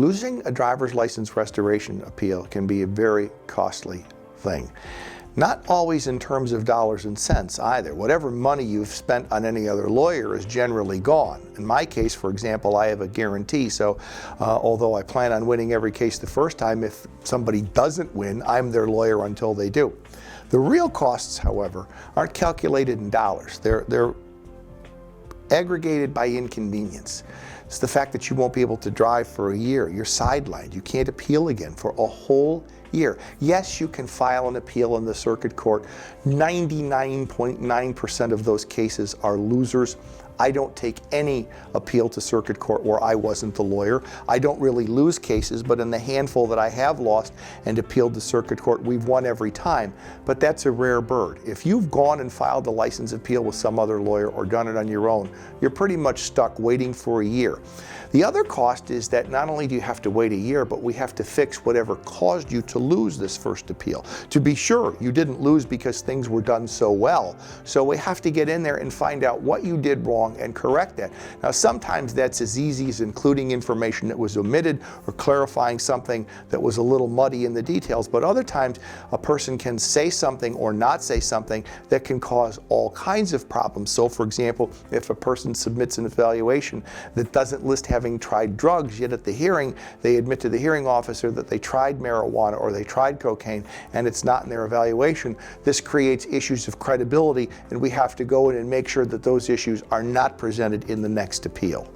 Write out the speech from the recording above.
Losing a driver's license restoration appeal can be a very costly thing. Not always in terms of dollars and cents either. Whatever money you've spent on any other lawyer is generally gone. In my case, for example, I have a guarantee, so although I plan on winning every case the first time, if somebody doesn't win, I'm their lawyer until they do. The real costs, however, aren't calculated in dollars. They're aggregated by inconvenience. It's the fact that you won't be able to drive for a year. You're sidelined. You can't appeal again for a whole year. Yes, you can file an appeal in the circuit court. 99.9% of those cases are losers. I don't take any appeal to circuit court where I wasn't the lawyer. I don't really lose cases, but in the handful that I have lost and appealed to circuit court, we've won every time. But that's a rare bird. If you've gone and filed a license appeal with some other lawyer or done it on your own, you're pretty much stuck waiting for a year. The other cost is that not only do you have to wait a year, but we have to fix whatever caused you to lose this first appeal. To be sure, you didn't lose because things were done so well. So we have to get in there and find out what you did wrong and correct that. Now, sometimes that's as easy as including information that was omitted or clarifying something that was a little muddy in the details, but other times a person can say something or not say something that can cause all kinds of problems. So, for example, if a person submits an evaluation that doesn't list having tried drugs, yet at the hearing they admit to the hearing officer that they tried marijuana or they tried cocaine and it's not in their evaluation, this creates issues of credibility, and we have to go in and make sure that those issues are not presented in the next appeal.